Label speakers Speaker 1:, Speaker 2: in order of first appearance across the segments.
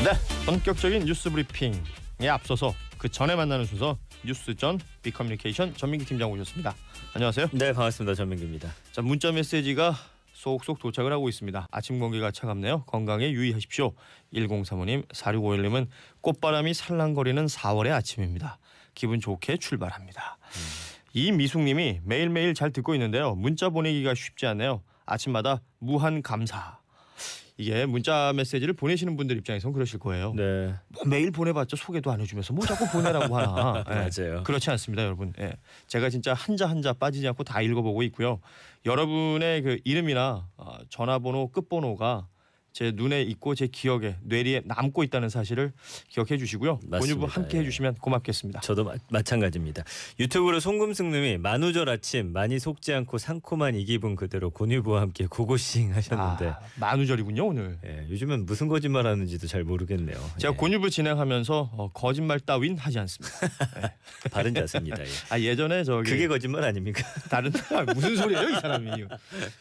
Speaker 1: 네, 본격적인 뉴스 브리핑에 앞서서 그 전에 만나는 순서 뉴스 전 빅커뮤니케이션 전민기 팀장 오셨습니다. 안녕하세요.
Speaker 2: 네, 반갑습니다. 전민기입니다.
Speaker 1: 자, 문자 메시지가 속속 도착을 하고 있습니다. 아침 공기가 차갑네요. 건강에 유의하십시오. 1035님, 4651님은 꽃바람이 살랑거리는 4월의 아침입니다. 기분 좋게 출발합니다. 이미숙님이 매일매일 잘 듣고 있는데요. 문자 보내기가 쉽지 않네요. 아침마다 무한 감사. 이게 문자 메시지를 보내시는 분들 입장에선 그러실 거예요.
Speaker 2: 네.
Speaker 1: 뭐 매일 보내봤자 소개도 안 해주면서 뭐 자꾸 보내라고 하나. 네.
Speaker 2: 맞아요.
Speaker 1: 그렇지 않습니다, 여러분. 네. 제가 진짜 한자 한자 빠지지 않고 다 읽어보고 있고요. 여러분의 그 이름이나 전화번호 끝번호가 제 눈에 있고 제 기억에 뇌리에 남고 있다는 사실을 기억해 주시고요. 본유부 함께 해주시면 고맙겠습니다.
Speaker 2: 저도 마찬가지입니다. 유튜브로 송금승님이 만우절 아침 많이 속지 않고 상콤한 이 기분 그대로 곤유부와 함께 고고싱 하셨는데
Speaker 1: 만우절이군요 오늘.
Speaker 2: 예, 요즘은 무슨 거짓말 하는지도 잘 모르겠네요.
Speaker 1: 제가
Speaker 2: 예.
Speaker 1: 곤유부 진행하면서 거짓말 따윈 하지 않습니다. 예.
Speaker 2: 바른 자세입니다. 예.
Speaker 1: 예전에 저기
Speaker 2: 그게 거짓말 아닙니까?
Speaker 1: 다른 무슨 소리예요 이 사람이.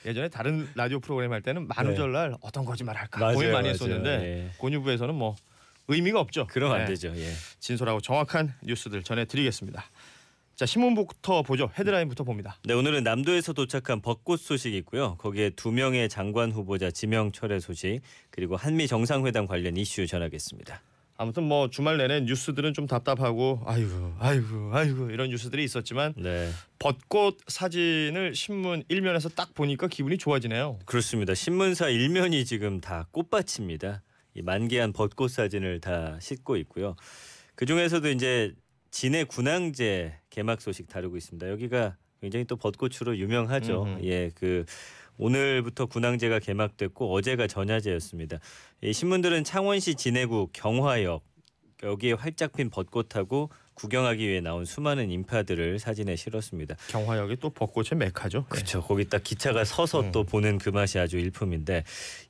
Speaker 1: 예전에 다른 라디오 프로그램 할 때는 만우절날 어떤 거짓말 할까
Speaker 2: 맞아요,
Speaker 1: 고민 많이
Speaker 2: 맞아요.
Speaker 1: 했었는데
Speaker 2: 예.
Speaker 1: 곤유부에서는 뭐 의미가 없죠.
Speaker 2: 그럼 안 되죠. 예.
Speaker 1: 진솔하고 정확한 뉴스들 전해드리겠습니다. 자, 신문부터 보죠. 헤드라인부터 봅니다.
Speaker 2: 네, 오늘은 남도에서 도착한 벚꽃 소식이 있고요. 거기에 2명의 장관 후보자 지명 철회 소식 그리고 한미 정상회담 관련 이슈 전하겠습니다.
Speaker 1: 아무튼 뭐 주말 내내 뉴스들은 좀 답답하고 아이고 이런 뉴스들이 있었지만
Speaker 2: 네.
Speaker 1: 벚꽃 사진을 신문 일면에서 딱 보니까 기분이 좋아지네요.
Speaker 2: 그렇습니다. 신문사 일면이 지금 다 꽃밭입니다. 이 만개한 벚꽃 사진을 다 싣고 있고요. 그 중에서도 이제 진해 군항제 개막 소식 다루고 있습니다. 여기가 굉장히 또 벚꽃으로 유명하죠. 예, 그 오늘부터 군항제가 개막됐고 어제가 전야제였습니다. 이 신문들은 창원시 진해구 경화역 여기에 활짝 핀 벚꽃하고 구경하기 위해 나온 수많은 인파들을 사진에 실었습니다.
Speaker 1: 경화역이 또 벚꽃의 메카죠.
Speaker 2: 그렇죠. 거기 딱 기차가 서서 또 보는 그 맛이 아주 일품인데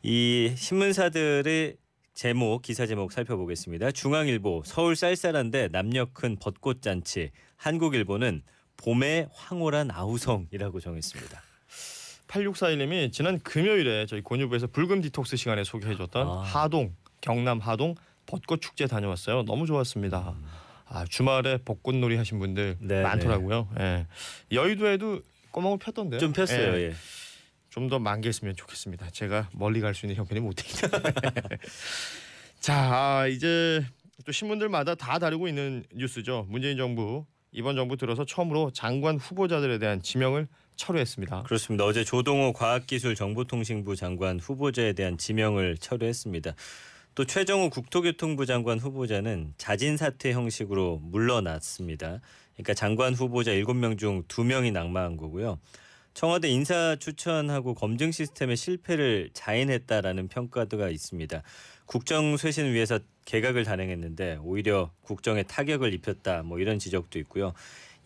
Speaker 2: 이 신문사들의 제목, 기사 제목 살펴보겠습니다. 중앙일보 서울 쌀쌀한데 남녀 큰 벚꽃 잔치. 한국일보는 봄의 황홀한 아우성이라고 정했습니다.
Speaker 1: 8641님이 지난 금요일에 저희 곤유부에서 불금 디톡스 시간에 소개해줬던 하동, 경남 하동 벚꽃 축제 다녀왔어요. 너무 좋았습니다. 주말에 벚꽃놀이 하신 분들 많더라고요. 예. 여의도에도 꼬막을 폈던데요.
Speaker 2: 좀 폈어요. 예.
Speaker 1: 좀 더 만개했으면 좋겠습니다. 제가 멀리 갈 수 있는 형편이 못 되니까. 자, 이제 또 신문들마다 다 다루고 있는 뉴스죠. 문재인 정부 이번 정부 들어서 처음으로 장관 후보자들에 대한 지명을 철회했습니다.
Speaker 2: 그렇습니다. 어제 조동호 과학기술정보통신부 장관 후보자에 대한 지명을 철회했습니다. 또 최정우 국토교통부 장관 후보자는 자진 사퇴 형식으로 물러났습니다. 그러니까 장관 후보자 7명 중 2명이 낙마한 거고요. 청와대 인사 추천하고 검증 시스템의 실패를 자인했다라는 평가가 있습니다. 국정 쇄신 위해서 개각을 단행했는데 오히려 국정에 타격을 입혔다. 뭐 이런 지적도 있고요.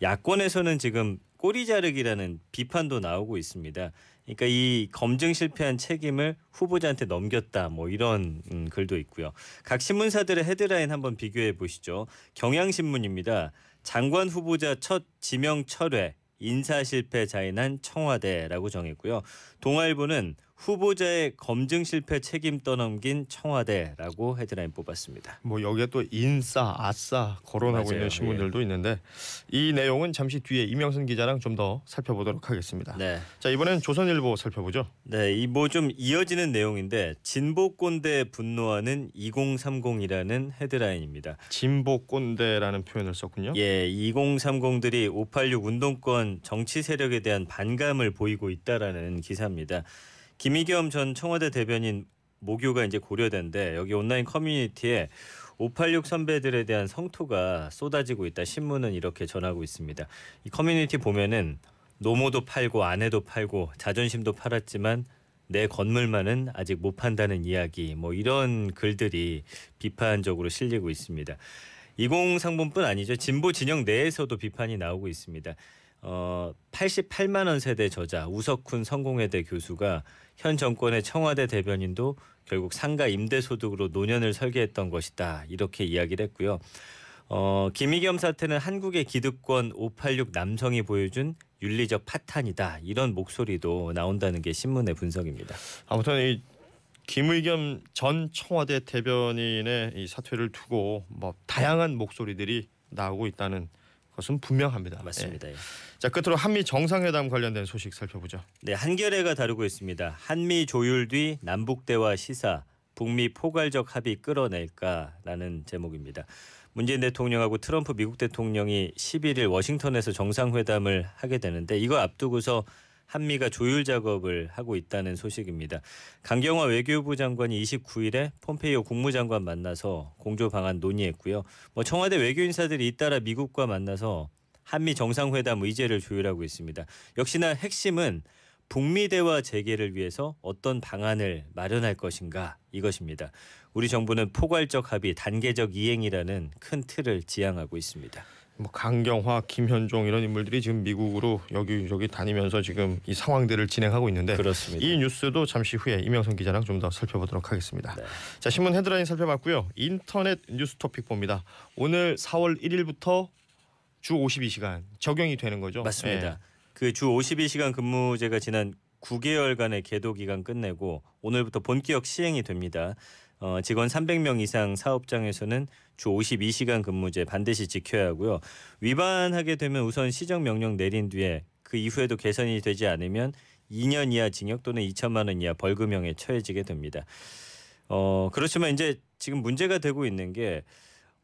Speaker 2: 야권에서는 지금 꼬리 자르기라는 비판도 나오고 있습니다. 그러니까 이 검증 실패한 책임을 후보자한테 넘겼다. 뭐 이런 글도 있고요. 각 신문사들의 헤드라인 한번 비교해 보시죠. 경향신문입니다. 장관 후보자 첫 지명 철회. 인사 실패 자인한 청와대라고 정했고요. 동아일보는 후보자의 검증 실패 책임 떠넘긴 청와대라고 헤드라인 뽑았습니다.
Speaker 1: 뭐 여기에 또 인싸, 아싸 거론하고
Speaker 2: 맞아요.
Speaker 1: 있는 신문들도 있는데 이 내용은 잠시 뒤에 이명선 기자랑 좀 더 살펴보도록 하겠습니다.
Speaker 2: 네.
Speaker 1: 자, 이번엔 조선일보 살펴보죠.
Speaker 2: 네, 이 뭐 좀 이어지는 내용인데 진보 꼰대 분노하는 2030이라는 헤드라인입니다.
Speaker 1: 진보 꼰대라는 표현을 썼군요.
Speaker 2: 예, 2030들이 586 운동권 정치 세력에 대한 반감을 보이고 있다라는 기사입니다. 김의겸 전 청와대 대변인 모교가 이제 고려된데 여기 온라인 커뮤니티에 586 선배들에 대한 성토가 쏟아지고 있다. 신문은 이렇게 전하고 있습니다. 이 커뮤니티 보면은 노모도 팔고 아내도 팔고 자존심도 팔았지만 내 건물만은 아직 못 판다는 이야기 뭐 이런 글들이 비판적으로 실리고 있습니다. 2030뿐 아니죠. 진보 진영 내에서도 비판이 나오고 있습니다. 88만 원 세대 저자 우석훈 성공회대 교수가 현 정권의 청와대 대변인도 결국 상가 임대소득으로 노년을 설계했던 것이다. 이렇게 이야기를 했고요. 김의겸 사태는 한국의 기득권 586 남성이 보여준 윤리적 파탄이다. 이런 목소리도 나온다는 게 신문의 분석입니다.
Speaker 1: 아무튼 이 김의겸 전 청와대 대변인의 이 사퇴를 두고 뭐 다양한 목소리들이 나오고 있다는 것은 분명합니다.
Speaker 2: 맞습니다. 예.
Speaker 1: 자, 끝으로 한미 정상회담 관련된 소식 살펴보죠.
Speaker 2: 네, 한겨레가 다루고 있습니다. 한미 조율 뒤 남북 대화 시사, 북미 포괄적 합의 끌어낼까라는 제목입니다. 문재인 대통령하고 트럼프 미국 대통령이 11일 워싱턴에서 정상회담을 하게 되는데 이거 앞두고서 한미가 조율 작업을 하고 있다는 소식입니다. 강경화 외교부 장관이 29일에 폼페이오 국무장관 만나서 공조 방안 논의했고요. 청와대 외교인사들이 잇따라 미국과 만나서 한미 정상회담 의제를 조율하고 있습니다. 역시나 핵심은 북미 대화 재개를 위해서 어떤 방안을 마련할 것인가 이것입니다. 우리 정부는 포괄적 합의, 단계적 이행이라는 큰 틀을 지향하고 있습니다.
Speaker 1: 뭐 강경화, 김현종 이런 인물들이 지금 미국으로 여기저기 다니면서 지금 이 상황들을 진행하고 있는데
Speaker 2: 그렇습니다.
Speaker 1: 이 뉴스도 잠시 후에 이명선 기자랑 좀 더 살펴보도록 하겠습니다.
Speaker 2: 네.
Speaker 1: 자, 신문 헤드라인 살펴봤고요. 인터넷 뉴스 토픽 봅니다. 오늘 4월 1일부터 주 52시간 적용이 되는 거죠?
Speaker 2: 맞습니다.
Speaker 1: 예.
Speaker 2: 그 주 52시간 근무제가 지난 9개월간의 계도 기간 끝내고 오늘부터 본격 시행이 됩니다. 직원 300명 이상 사업장에서는 주 52시간 근무제 반드시 지켜야 하고요. 위반하게 되면 우선 시정명령 내린 뒤에 그 이후에도 개선이 되지 않으면 2년 이하 징역 또는 2천만 원 이하 벌금형에 처해지게 됩니다. 그렇지만 이제 지금 문제가 되고 있는 게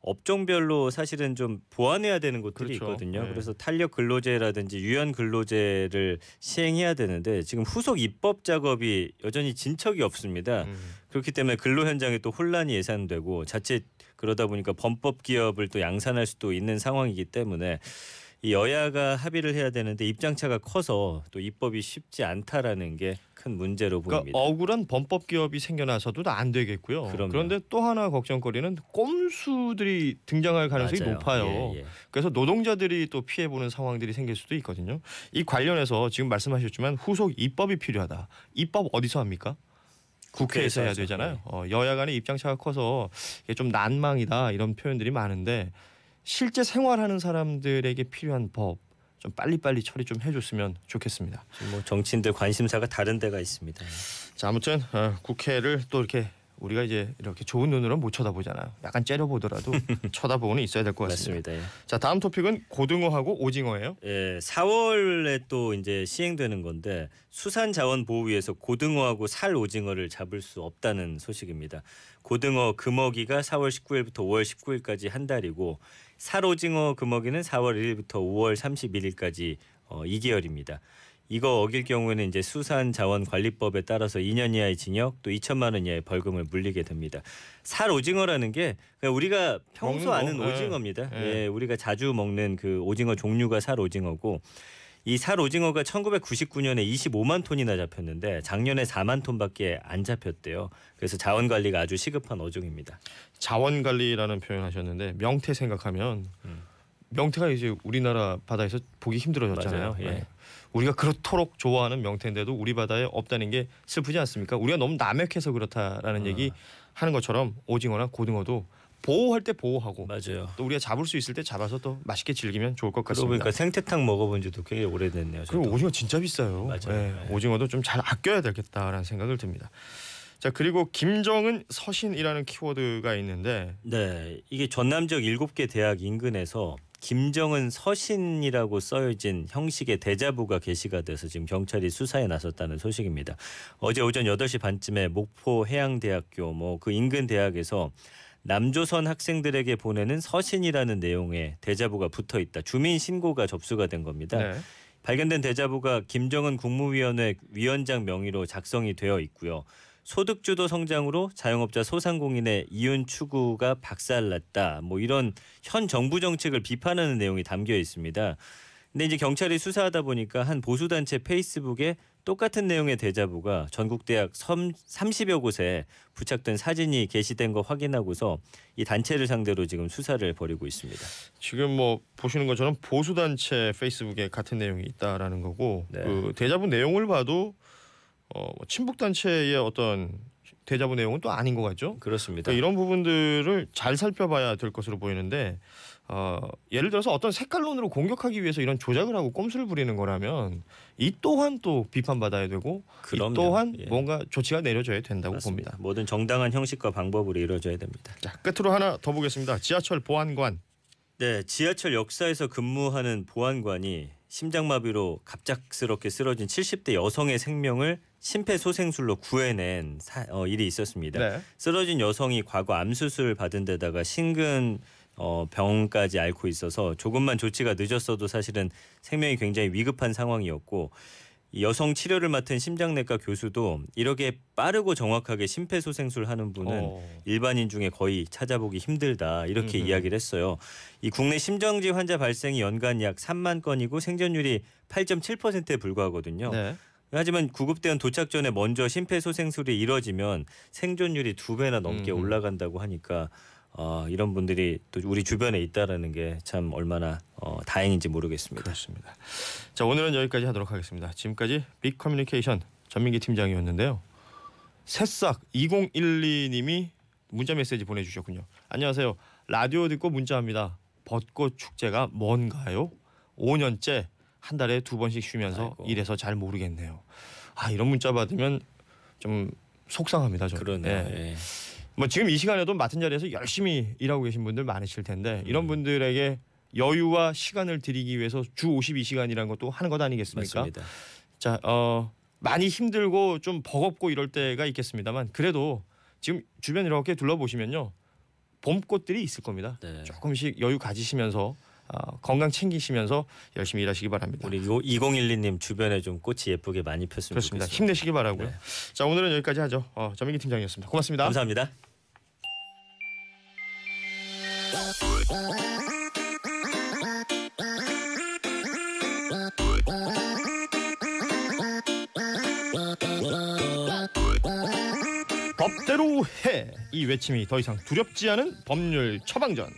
Speaker 2: 업종별로 사실은 좀 보완해야 되는 곳들이
Speaker 1: 그렇죠.
Speaker 2: 있거든요.
Speaker 1: 네.
Speaker 2: 그래서 탄력 근로제라든지 유연 근로제를 시행해야 되는데 지금 후속 입법 작업이 여전히 진척이 없습니다. 그렇기 때문에 근로 현장에 또 혼란이 예상되고 자칫 그러다 보니까 범법 기업을 또 양산할 수도 있는 상황이기 때문에 이 여야가 합의를 해야 되는데 입장차가 커서 또 입법이 쉽지 않다라는 게 큰 문제로
Speaker 1: 그러니까
Speaker 2: 보입니다.
Speaker 1: 억울한 범법 기업이 생겨나서도 안 되겠고요.
Speaker 2: 그럼요.
Speaker 1: 그런데 또 하나 걱정거리는 꼼수들이 등장할 가능성이
Speaker 2: 맞아요.
Speaker 1: 높아요.
Speaker 2: 예.
Speaker 1: 그래서 노동자들이 또 피해 보는 상황들이 생길 수도 있거든요. 이 관련해서 지금 말씀하셨지만 후속 입법이 필요하다. 입법 어디서 합니까? 국회에서 해야
Speaker 2: 하죠.
Speaker 1: 되잖아요. 여야 간의 입장차가 커서 이게 좀 난망이다 이런 표현들이 많은데 실제 생활하는 사람들에게 필요한 법 좀 빨리빨리 처리 좀 해줬으면 좋겠습니다.
Speaker 2: 지금 정치인들 관심사가 다른 데가 있습니다.
Speaker 1: 자, 아무튼 국회를 또 이렇게 우리가 이제 이렇게 좋은 눈으로 못 쳐다보잖아요. 약간 째려보더라도 쳐다보고는 있어야 될 것 같습니다.
Speaker 2: 맞습니다. 예.
Speaker 1: 자, 다음 토픽은 고등어하고 오징어예요.
Speaker 2: 예, 4월에 또 이제 시행되는 건데 수산자원보호위에서 고등어하고 살오징어를 잡을 수 없다는 소식입니다. 고등어 금어기가 4월 19일부터 5월 19일까지 한 달이고 살오징어 금어기는 4월 1일부터 5월 31일까지 2개월입니다. 이거 어길 경우에는 이제 수산자원관리법에 따라서 2년 이하의 징역 또 2천만 원 이하의 벌금을 물리게 됩니다. 살오징어라는 게 그냥 우리가 평소
Speaker 1: 먹는
Speaker 2: 아는
Speaker 1: 거?
Speaker 2: 오징어입니다.
Speaker 1: 예.
Speaker 2: 예, 우리가 자주 먹는 그 오징어 종류가 살오징어고 이 살오징어가 1999년에 25만 톤이나 잡혔는데 작년에 4만 톤밖에 안 잡혔대요. 그래서 자원관리가 아주 시급한 어종입니다.
Speaker 1: 자원관리라는 표현하셨는데 명태 생각하면 명태가 이제 우리나라 바다에서 보기 힘들어졌잖아요.
Speaker 2: 맞아요. 예.
Speaker 1: 네. 우리가 그렇도록 좋아하는 명태인데도 우리 바다에 없다는 게 슬프지 않습니까? 우리가 너무 남획해서 그렇다라는 얘기 하는 것처럼 오징어나 고등어도 보호할 때 보호하고
Speaker 2: 맞아요.
Speaker 1: 또 우리가 잡을 수 있을 때 잡아서 또 맛있게 즐기면 좋을 것
Speaker 2: 그러고
Speaker 1: 같습니다.
Speaker 2: 보니까 생태탕 먹어본 지도 굉장히 오래됐네요. 저도.
Speaker 1: 그리고 오징어 진짜 비싸요.
Speaker 2: 맞아요.
Speaker 1: 네,
Speaker 2: 네.
Speaker 1: 오징어도 좀 잘 아껴야 되겠다라는 생각을 듭니다. 자, 그리고 김정은 서신이라는 키워드가 있는데
Speaker 2: 네, 이게 전남 지역 7개 대학 인근에서 김정은 서신이라고 써진 형식의 대자보가 게시가 돼서 지금 경찰이 수사에 나섰다는 소식입니다. 어제 오전 8시 반쯤에 목포 해양대학교 그 인근 대학에서 남조선 학생들에게 보내는 서신이라는 내용의 대자보가 붙어 있다. 주민 신고가 접수가 된 겁니다.
Speaker 1: 네.
Speaker 2: 발견된 대자보가 김정은 국무위원회 위원장 명의로 작성이 되어 있고요. 소득주도 성장으로 자영업자 소상공인의 이윤 추구가 박살났다. 이런 현 정부 정책을 비판하는 내용이 담겨 있습니다. 근데 이제 경찰이 수사하다 보니까 한 보수단체 페이스북에 똑같은 내용의 대자보가 전국 대학 30여 곳에 부착된 사진이 게시된 거 확인하고서 이 단체를 상대로 지금 수사를 벌이고 있습니다.
Speaker 1: 지금 보시는 것처럼 보수단체 페이스북에 같은 내용이 있다라는 거고
Speaker 2: 네.
Speaker 1: 그 대자보 내용을 봐도 친북단체의 어떤 대자보 내용은 또 아닌 것 같죠.
Speaker 2: 그렇습니다.
Speaker 1: 그러니까 이런 부분들을 잘 살펴봐야 될 것으로 보이는데 예를 들어서 어떤 색깔론으로 공격하기 위해서 이런 조작을 하고 꼼수를 부리는 거라면 이 또한 또 비판받아야 되고
Speaker 2: 그럼요.
Speaker 1: 이 또한
Speaker 2: 예.
Speaker 1: 뭔가 조치가 내려져야 된다고
Speaker 2: 맞습니다.
Speaker 1: 봅니다.
Speaker 2: 모든 정당한 형식과 방법으로 이루어져야 됩니다.
Speaker 1: 자, 끝으로 하나 더 보겠습니다. 지하철 보안관.
Speaker 2: 네, 지하철 역사에서 근무하는 보안관이 심장마비로 갑작스럽게 쓰러진 70대 여성의 생명을 심폐소생술로 구해낸 일이 있었습니다.
Speaker 1: 네.
Speaker 2: 쓰러진 여성이 과거 암 수술 받은 데다가 심근 병까지 앓고 있어서 조금만 조치가 늦었어도 사실은 생명이 굉장히 위급한 상황이었고 이 여성 치료를 맡은 심장내과 교수도 이렇게 빠르고 정확하게 심폐소생술 하는 분은 일반인 중에 거의 찾아보기 힘들다 이렇게 이야기를 했어요. 이 국내 심정지 환자 발생이 연간 약 3만 건이고 생존율이 8.7%에 불과하거든요.
Speaker 1: 네.
Speaker 2: 하지만 구급대원 도착 전에 먼저 심폐소생술이 이뤄지면 생존율이 2배나 넘게 올라간다고 하니까 이런 분들이 또 우리 주변에 있다라는 게 참 얼마나 다행인지 모르겠습니다.
Speaker 1: 그렇습니다. 자, 오늘은 여기까지 하도록 하겠습니다. 지금까지 빅커뮤니케이션 전민기 팀장이었는데요. 새싹 2012님이 문자 메시지 보내주셨군요. 안녕하세요. 라디오 듣고 문자합니다. 벚꽃 축제가 뭔가요? 5년째 한 달에 2번씩 쉬면서
Speaker 2: 아이고.
Speaker 1: 이래서 잘 모르겠네요. 이런 문자 받으면 좀 속상합니다. 좀.
Speaker 2: 그러네요.
Speaker 1: 예.
Speaker 2: 예.
Speaker 1: 뭐 지금 이 시간에도 맡은 자리에서 열심히 일하고 계신 분들 많으실 텐데 이런 분들에게 여유와 시간을 드리기 위해서 주 52시간이라는 것도 하는 것 아니겠습니까?
Speaker 2: 맞습니다.
Speaker 1: 자, 많이 힘들고 좀 버겁고 이럴 때가 있겠습니다만 그래도 지금 주변 이렇게 둘러보시면요. 봄꽃들이 있을 겁니다.
Speaker 2: 네.
Speaker 1: 조금씩 여유 가지시면서 건강 챙기시면서 열심히 일하시기 바랍니다.
Speaker 2: 우리 2012님 주변에 좀 꽃이 예쁘게 많이 폈으면
Speaker 1: 그렇습니다.
Speaker 2: 좋겠습니다.
Speaker 1: 힘내시기 바라고요.
Speaker 2: 네.
Speaker 1: 자, 오늘은 여기까지 하죠. 전민기 팀장이었습니다. 고맙습니다.
Speaker 2: 감사합니다.
Speaker 1: 법대로 해. 이 외침이 더 이상 두렵지 않은 법률 처방전.